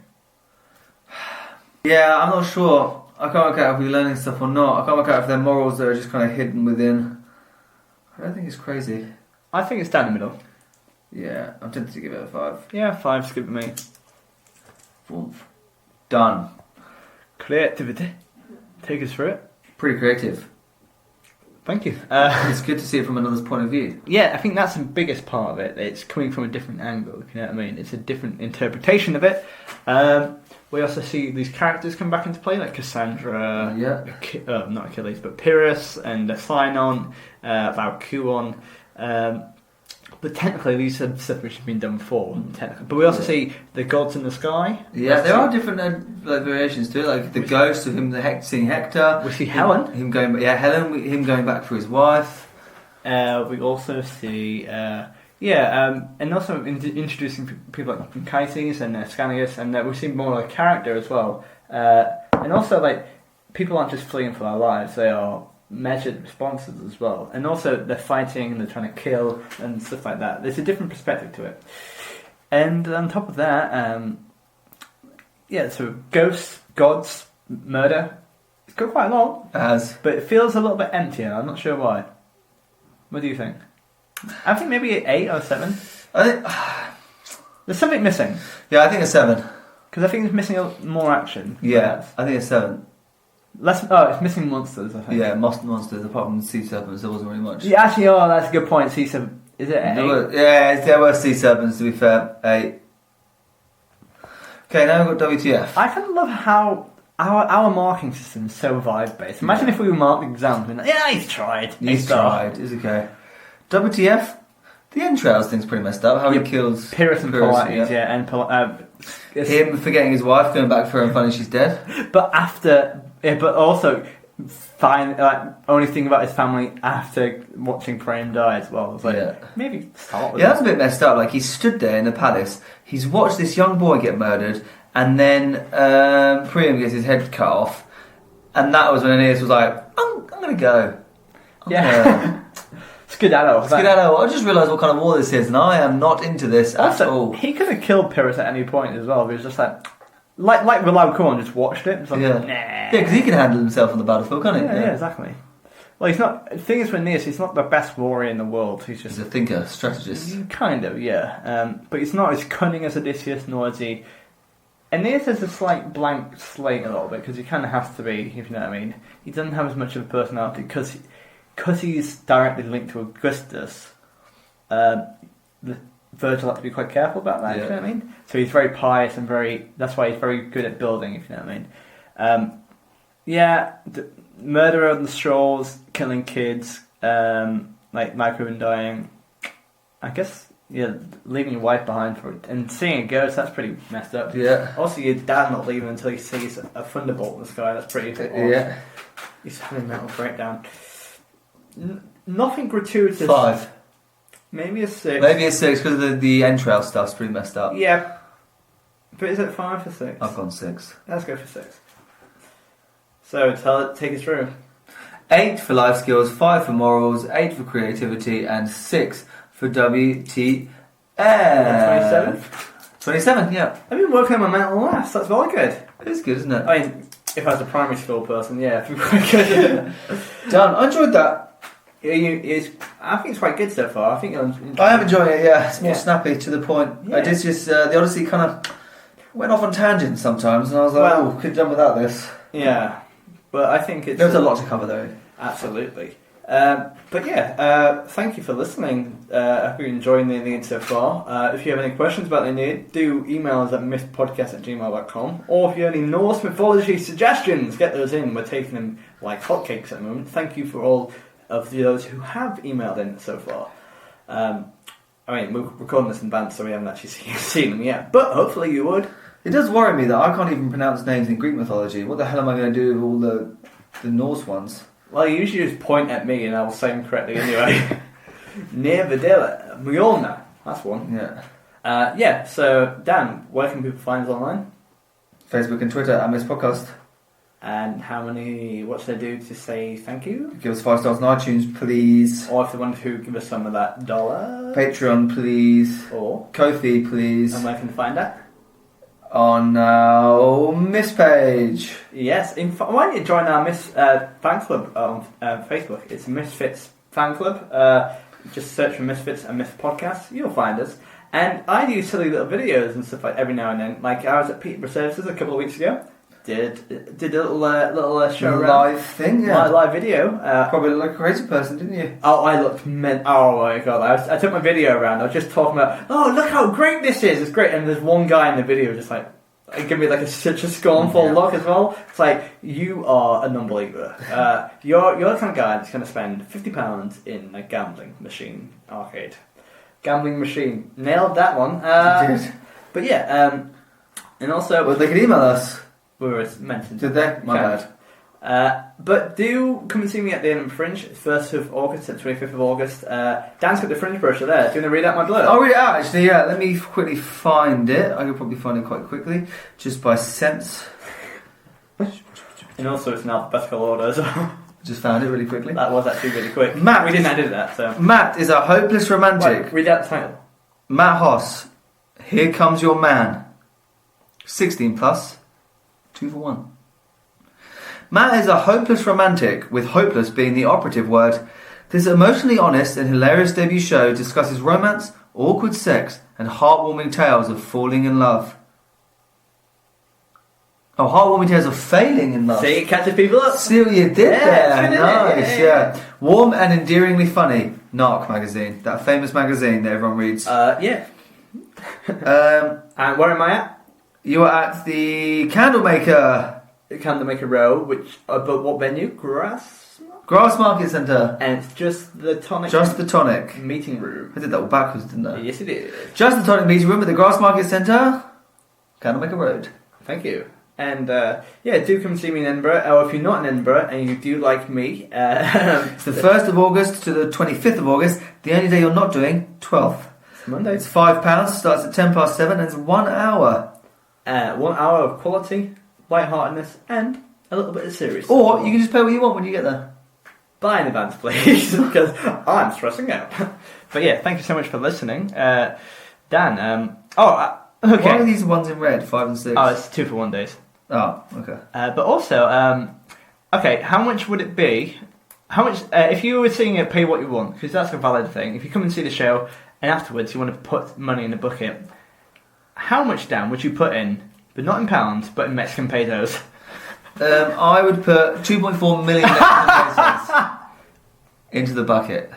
Yeah, I'm not sure. I can't work out if we're learning stuff or not. I can't work out if they're morals that are just kind of hidden within. I don't think it's crazy. I think it's down the middle. Yeah, I'm tempted to give it a 5. Yeah, 5's good with me. Done. Creativity. Take us through it. Pretty creative. Thank you. It's good to see it from another's point of view. Yeah, I think that's the biggest part of it. It's coming from a different angle, if you know what I mean. It's a different interpretation of it. We also see these characters come back into play, like Cassandra, not Achilles, but Pyrrhus and Sinon, Valkuon. But technically, these are stuff which have been done before. But we also see the gods in the sky. Yeah, there are different variations to it, like the ghost of him, seeing Hector. We see Helen. Him going back for his wife. We also see, and also introducing people like Anchises and Scanius, and we see more like character as well. And also, like, people aren't just fleeing for their lives; they are measured responses as well. And also, they're fighting and they're trying to kill and stuff like that. There's a different perspective to it. And on top of that, so ghosts, gods, murder. It's got quite long, but it feels a little bit emptier. I'm not sure why. What do you think? I think maybe 8 or 7. I think there's something missing. Yeah, I think a 7. Because I think it's missing more action. Yeah, I think a 7. It's missing monsters, I think. Yeah, monsters, apart from sea serpents, there wasn't really much. Yeah, actually, that's a good point. Sea serpent, is it 8? There were sea serpents, to be fair. 8. Okay, now we've got WTF. I kind of love how our marking system is so vibe-based. Imagine if we were marking exams and he's tried. He's tried, it's okay. WTF, the entrails thing's pretty messed up. How he kills Pyrrhus and Polites, and him forgetting his wife, going back for her and finding she's dead. But also only thinking about his family after watching Priam die as well. It's like, maybe start with that's a bit messed up. Like, he stood there in the palace, he's watched this young boy get murdered, and then Priam gets his head cut off, and that was when Aeneas was like, I'm going to go. Skedaddle. I just realised what kind of war this is, and I am not into this at all. He could have killed Pyrrhus at any point as well, but he was just like Valkuon just watched it. Like, nah. Yeah, because he can handle himself on the battlefield, can't he? Yeah, exactly. Well, he's not. The thing is with Aeneas, he's not the best warrior in the world. He's a thinker, strategist. Kind of, yeah. But he's not as cunning as Odysseus, nor is he. Aeneas has a slight blank slate a little bit, because he kind of has to be, if you know what I mean. He doesn't have as much of a personality, because he's directly linked to Augustus. Virgil had to be quite careful about that, if you know what I mean? So he's very pious and that's why he's very good at building, if you know what I mean. Murder on the shores, killing kids, like Micro dying. I guess, leaving your wife behind for it. And seeing a ghost, that's pretty messed up. Yeah. Also, your dad not leaving until he sees a thunderbolt in the sky, that's pretty odd. He's having a mental breakdown. Nothing gratuitous. 5. Maybe a 6. Maybe a 6 because the entrail stuff's pretty messed up. Yeah. But is it 5 or 6? I've gone 6. Let's go for 6. So take us through. 8 for life skills, 5 for morals, 8 for creativity, and 6 for WTF. 27? 27, yeah. I've been working on my mental last. That's very good. It is good, isn't it? I mean, If I was a primary school person, yeah. It'd be quite good. Done. I enjoyed that. I think it's quite good so far. I think I am enjoying it, yeah. It's more snappy, to the point. Yeah. I did just... the Odyssey kind of went off on tangents sometimes, and I was like, could have done without this. Yeah. But I think it's... There's a lot to cover, though. Absolutely. But yeah, thank you for listening. I hope you're enjoying the Aeneid so far. If you have any questions about the Aeneid, do email us at mythpodcast@gmail.com. Or if you have any Norse mythology suggestions, get those in. We're taking them like hotcakes at the moment. Thank you for all of those who have emailed in so far. I mean, we're recording this in advance, so we haven't actually seen them yet. But hopefully you would. It does worry me that I can't even pronounce names in Greek mythology. What the hell am I going to do with all the Norse ones? Well, you usually just point at me and I will say them correctly anyway. Nervadilla, Mjolnir, that's one. Yeah. So Dan, where can people find us online? Facebook and Twitter at Miss Podcast. And what should they do to say thank you? Give us 5 stars on iTunes, please. Or if they want to give us some of that dollar. Patreon, please. Or Ko-fi, please. And where can they find that? On our Miss page. Yes, why don't you join our Miss fan club on Facebook? It's Miffsfits fan club. Just search for Miffsters and Miffsfits, you'll find us. And I do silly little videos and stuff like every now and then. Like I was at Peterborough Services a couple of weeks ago. Did a little show live thing, yeah. Live video. Probably looked like a crazy person, didn't you? Oh, I looked oh my god! I took my video around. I was just talking about, oh look how great this is. It's great. And there's one guy in the video just like, give me like such a scornful look as well. It's like, you are a non-believer. You're the kind of guy that's going to spend £50 in a gambling machine arcade. Gambling machine. Nailed that one. But yeah, and also... Well, they could email us. We were mentioned. Did they? My bad. But do come and see me at the Edinburgh Fringe, 1st of August and 25th of August. Dan's got the Fringe brochure there. Do you want to read out my blurb? I'll read it out, actually, yeah. Let me quickly find it. I could probably find it quite quickly, just by sense. And also it's in alphabetical order as well. Just found it really quickly. That was actually really quick. Matt, we didn't edit that, so... Matt is a hopeless romantic. Right, read out the title. Matt Hoss, Here Comes Your Man. 16 plus. 2 for 1. Matt is a hopeless romantic, with hopeless being the operative word. This emotionally honest and hilarious debut show discusses romance, awkward sex, and heartwarming tales of falling in love. Oh, heartwarming tales of failing in love. See, it catches people up. See what you did there. Nice, yeah. Warm and endearingly funny. Narc magazine. That famous magazine that everyone reads. Yeah. And where am I at? You are at the Candlemaker. Candlemaker Row, which, but what venue? Grassmarket Centre. And it's Just The Tonic. Just The Tonic. Meeting room. I did that all backwards, didn't I? Yes, it is. Just The Tonic Meeting room at the Grassmarket Centre. Candlemaker Road. Thank you. And, do come see me in Edinburgh. Or if you're not in Edinburgh and you do like me... it's the 1st of August to the 25th of August. The only day you're not doing, 12th. It's Monday. It's £5, starts at 7:10 and it's 1 hour. 1 hour of quality, lightheartedness, and a little bit of serious. Or you can just pay what you want when you get there. Buy in advance, please, because I'm stressing out. But yeah, thank you so much for listening. Dan, okay. Why are these ones in red, 5 and 6? Oh, it's 2 for 1 days. Oh, okay. But also, okay, how much would it be? How much, if you were seeing it, pay what you want, because that's a valid thing. If you come and see the show, and afterwards you want to put money in the bucket, how much, Dan, would you put in, but not in pounds, but in Mexican pesos? I would put 2.4 million Mexican pesos into the bucket.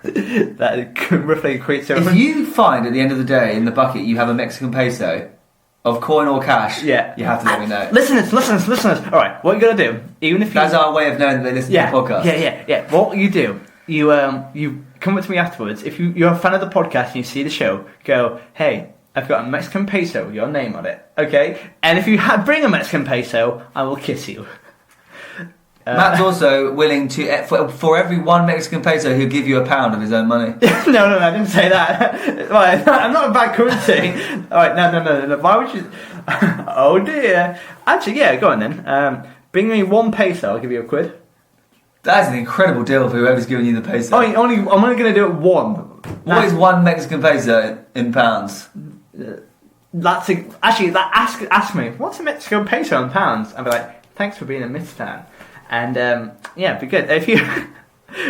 That roughly equates to... If you find at the end of the day in the bucket you have a Mexican peso of coin or cash, you have to let me know. Listeners. Alright, what you gotta do, even if you... That's our way of knowing that they listen to the podcast. Yeah. What you do, you come up to me afterwards, if you're a fan of the podcast and you see the show, go, hey, I've got a Mexican peso with your name on it, okay? And if you bring a Mexican peso, I will kiss you. Matt's also willing to, for every 1 Mexican peso, he'll give you £1 of his own money. No, I didn't say that. Right, I'm not a bad currency. Alright, no. Why would you... Oh dear. Actually, yeah, go on then. Bring me 1 peso, I'll give you £1. That's an incredible deal for whoever's giving you the peso. I'm only going to do it 1. What is 1 Mexican peso in pounds? Ask me, what's a Mexican peso in pounds? I'd be like, thanks for being a Miff fan. And it'd be good if you.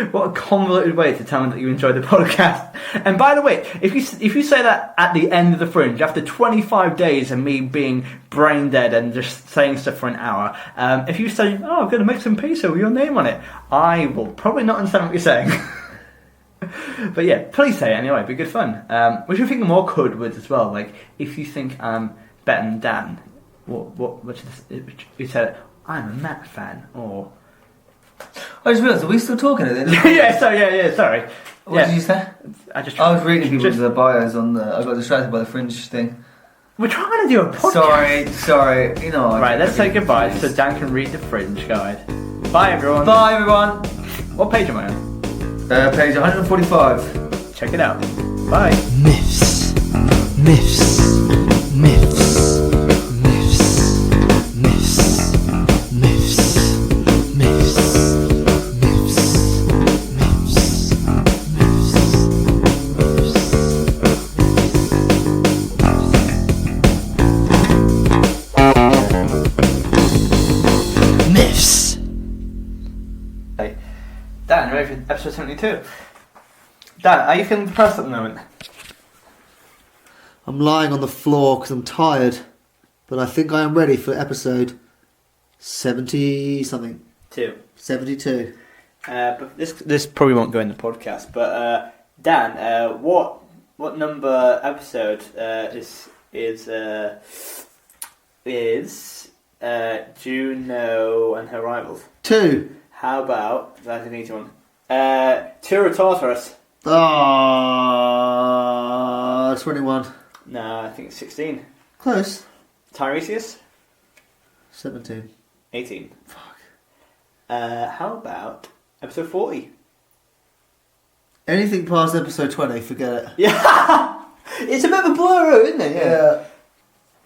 What a convoluted way to tell me that you enjoyed the podcast. And by the way, if you say that at the end of the Fringe, after 25 days of me being brain dead and just saying stuff for an hour, if you say, "Oh, I'm going to make some pizza with your name on it," I will probably not understand what you're saying. But yeah, please say it anyway. It'd be good fun. Which I think more could with as well. Like if you think I'm better than Dan, you said I'm a Matt fan or. I just realised, are we still talking at the end? Sorry. What did you say? I was reading people's bios on the... I got distracted by the Fringe thing. We're trying to do a podcast. Sorry. You know... Right, let's say goodbye so Dan can read the Fringe guide. Bye, everyone. Bye, everyone. What page am I on? Page 145. Check it out. Bye. Myths. Myths. Myths. Myths. Myths. Myths. Dan, ready for episode 72? Dan, are you feeling depressed at the moment? I'm lying on the floor because I'm tired, but I think I am ready for episode 70 something. 72. But this probably won't go in the podcast. But Dan, what number episode is Juno and her rivals? 2. How about, that's an easy one, Tour of Tartarus? 21. No, I think it's 16. Close. Tiresias? 17. 18. Fuck. How about episode 40? Anything past episode 20, forget it. Yeah! It's a bit of a blur, isn't it? Yeah.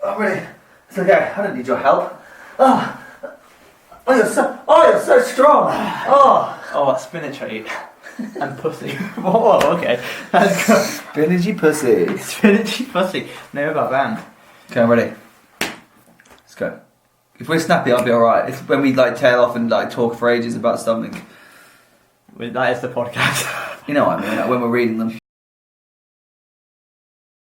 I'm ready. It's okay. I don't need your help. Oh, you're so strong. Oh, spinach I eat. And pussy. Whoa, okay. That's good. Spinachy pussy. Spinachy pussy. No, about that. Okay, I'm ready. Let's go. If we're snappy, I'll be alright. It's when we tail off and talk for ages about something. That is the podcast. You know what I mean, when we're reading them.